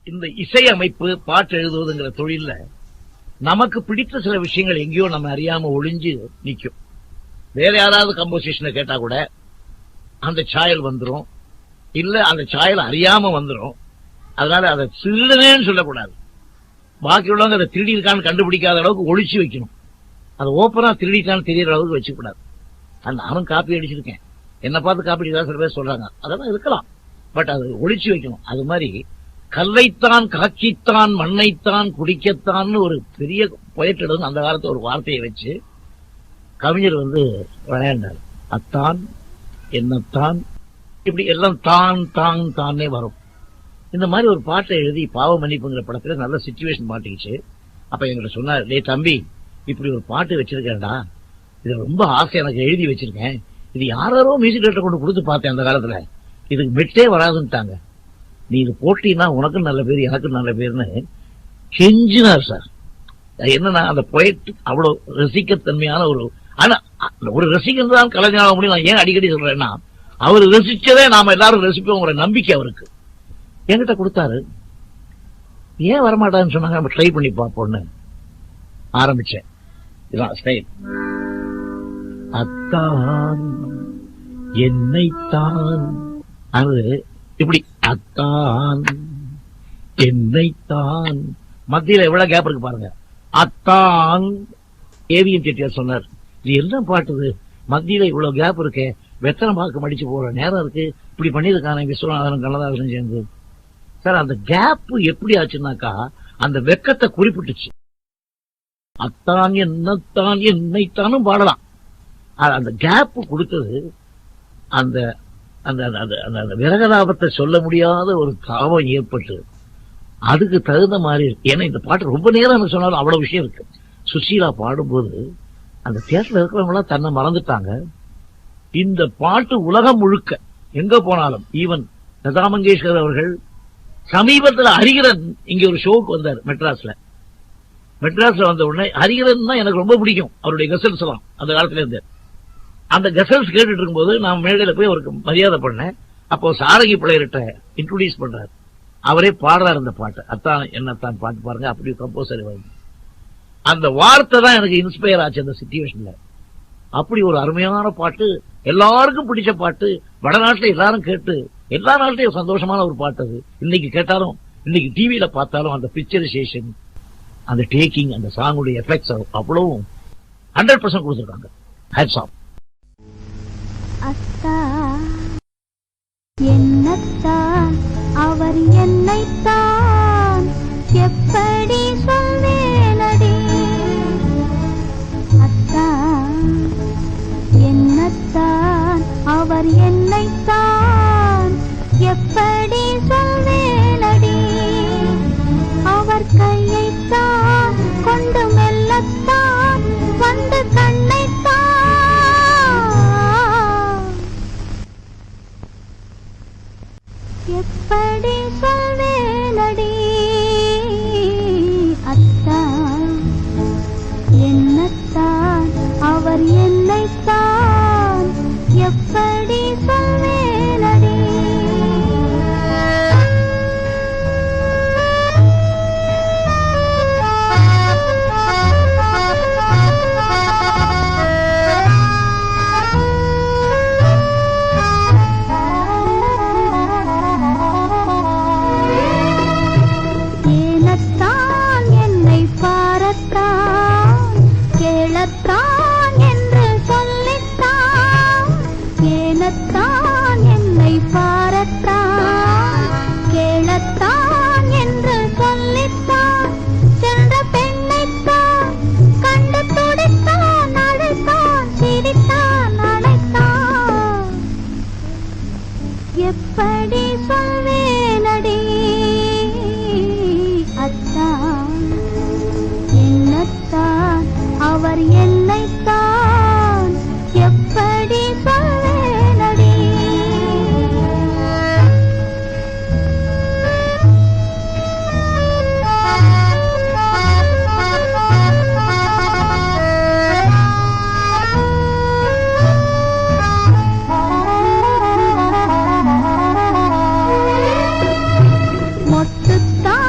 இந்த இசை அமைப்பு பாட்டு எழுதுவதுங்கிற தொழில நமக்கு பிடித்த சில விஷயங்கள் எங்கேயோ நம்ம அறியாம ஒளிஞ்சு நிக்கும். வேற யாராவது கம்போசிஷனை கேட்டா கூட அந்த சாயல் வந்துரும், இல்ல அந்த சாயல் அறியாம வந்துரும். அதனால அதை திருடனேன்னு சொல்லக்கூடாது. பாக்கி உள்ளவங்க அதை திருடிருக்கான்னு கண்டுபிடிக்காத அளவுக்கு ஒழிச்சு வைக்கணும். அதை ஓப்பனா திருடிட்டான்னு தெரியற அளவுக்கு வச்சுக்கூடாது. நானும் காப்பி அடிச்சிருக்கேன், என்ன பார்த்து காப்பி அடிக்கிறதா சில பேர் சொல்றாங்க, அதெல்லாம் இருக்கலாம். பட் அது ஒழிச்சு வைக்கணும். அது மாதிரி கல்லைத்தான் காக்கித்தான் மண்ணைத்தான் குடிக்கத்தான் ஒரு பெரிய போயிட்டு அந்த காலத்து ஒரு வார்த்தையை வச்சு கவிஞர் விளையாண்டார். அத்தான் என்னத்தான் இப்படி எல்லாம் தான் தான் தானே வரும். இந்த மாதிரி ஒரு பாட்டை எழுதி பாவ மன்னிப்புங்கிற படத்துல நல்ல சிச்சுவேஷன் மாட்டிக்கிச்சு. அப்ப எங்கிட்ட சொன்னார், டே தம்பி, இப்படி ஒரு பாட்டு வச்சிருக்கேன்டா, இது ரொம்ப ஆசை எனக்கு, எழுதி வச்சிருக்கேன். இது யாரோ மியூசிக் டைரக்டர் கொண்டு கொடுத்து பார்த்தேன் அந்த காலத்துல, இதுக்கு மெட்டே வராதுன்ட்டாங்க. நீ இது போட்டீங்கன்னா உனக்கும் நல்ல பேர் எனக்கும் நல்ல பேர்னு கெஞ்சினார் சார். என்னன்னா அந்த பொயட் அவ்வளவு ரசிக்கத்தன்மையான ஆனா ஒரு ரசிகன் தான் கலைஞராக முடியும். நான் ஏன் அடிக்கடி சொல்றேன்னா, அவர் ரசிச்சதே நாம எல்லாரும் ரசிப்போங்கிற நம்பிக்கை அவருக்கு. என்கிட்ட கொடுத்தாரு. ஏன் வரமாட்டான்னு சொன்னாங்க, நம்ம ட்ரை பண்ணி பார்ப்போம்னு ஆரம்பிச்சேன். இதான் ஸ்டைல். அத்தான் என்னைத்தான், அது இப்படி அத்தான் என்னைத்தான், மத்தியில எவ்வளவு கேப் இருக்கு பாருங்க. அத்தான் ஏவிஎம் செட்டியார் சொன்னார், இது என்ன பாட்டுது, மத்தியில இவ்வளவு கேப் இருக்கே, வெத்தனை பாக்கு மடிச்சு போற நேரம் இருக்கு, இப்படி பண்ணிருக்கான விஸ்வநாதன் கண்ணதாசன் சேர்ந்து. சார் அந்த கேப் எப்படி ஆச்சுன்னாக்கா அந்த வெக்கத்தை குறிப்பிட்டுச்சு. அத்தான் என்னத்தான் என்னைத்தானும் பாடலாம். அந்த கேப் கொடுத்தது அந்த அந்த விரகலாபத்தை சொல்ல முடியாத ஒரு தாவம் ஏற்பட்டு அதுக்கு தகுந்த மாதிரி இருக்கு. ஏன்னா இந்த பாட்டு ரொம்ப நேரம் சொன்னாலும் அவ்வளவு விஷயம் இருக்கு. சுசீலா பாடும்போது அந்த தியேட்டர்ல இருக்கிறவங்க எல்லாம் தன்னை மறந்துட்டாங்க. இந்த பாட்டு உலகம் முழுக்க எங்க போனாலும், ஈவன் லதா மங்கேஷ்கர் அவர்கள் சமீபத்தில் ஹரிகரன் இங்க ஒரு ஷோக்கு வந்தார் மெட்ராஸ்ல வந்த உடனே, ஹரிகரன் தான் எனக்கு ரொம்ப பிடிக்கும், அவருடைய கசல்ஸ் எல்லாம் அந்த காலத்துல இருந்து. அந்த கசல்ஸ் கேட்டுட்டு இருக்கும்போது நான் மேடையில போய் அவருக்கு மரியாதை பண்ணேன். அப்போ சாரகி பிள்ளைகிட்ட இன்ட்ரோடியூஸ் பண்றாரு, அவரே பாடுறாரு அந்த பாட்டு. அத்தான் என்னத்தான் பாட்டு பாருங்க, அப்படி கம்போசர் அந்த வார்த்தை தான் எனக்கு இன்ஸ்பயர் ஆச்சு அந்த சிச்சுவேஷன்ல. அப்படி ஒரு அருமையான பாட்டு, எல்லாருக்கும் பிடிச்ச பாட்டு, வடநாட்டுல எல்லாரும் கேட்டு எல்லா நாட்டிலையும் சந்தோஷமான ஒரு பாட்டு அது. இன்னைக்கு கேட்டாலும், இன்னைக்கு டிவியில பார்த்தாலும் அந்த பிக்சரைசேஷன், அந்த டேக்கிங், அந்த சாங்குடைய எஃபெக்ட்ஸ் அவ்வளவும் 100% கொடுத்துருக்காங்க. Hats off. என்னத்தான் அவர் என்னைத்தான் எப்படி சொல்வேனடி, அத்தான் என்னத்தான் அவர் என்னைத்தான் எப்படி சொல்வேனடி, அவர் கையைத்தான் கொண்டு மெல்லத்தான் வந்து கண்ணைத்தான் எப்படி சொல்வேனடி, அத்தான் என்னத்தான் அவர் என்னைத்தான் எப்படி சொல்வேனடி. கேளத்தான் என்று சொல்லித்தான், ஏனத்தான் என்னை பாரத்தான், கேளத்தான் என்று சொல்லித்தான், சென்ற பெண்ணைத்தான் கண்டு துடித்தான், அழைத்தான் சிரித்தான் அழைத்தான், எப்படி சொல்வேனடி, அத்தான் என்னத்தான் அவர் என்னைத்தான் எப்படி சொல்வேனடி. மொட்டுத்தான்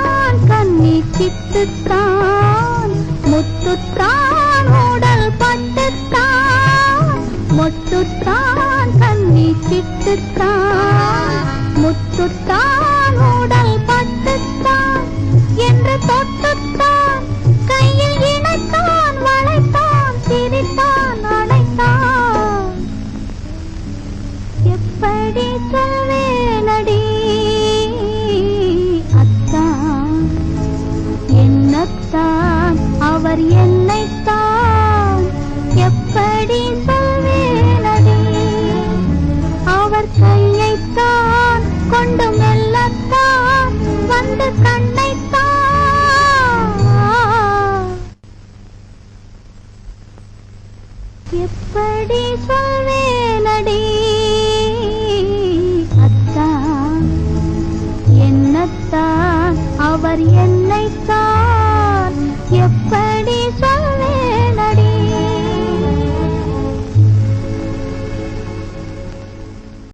விட்டுத்தான் முத்துத்தான் உடல் பட்டுத்தான் என்று தொட்டுத்தான் கையில் இணைத்தான் வளைத்தான் சிரித்தான் அடைத்தான் எப்படி சொல்வேனடி அத்தான் என்னத்தான் அவர் என்னைத்தான் எப்படி சொல்வேனடி அவர் கையைத்தான் கொண்டு மெல்லத்தான் வந்து கண்ணைத்தான் எப்படி சொல்வேனடி அத்தான் என்னத்தான் அவர் என்னைத்தான்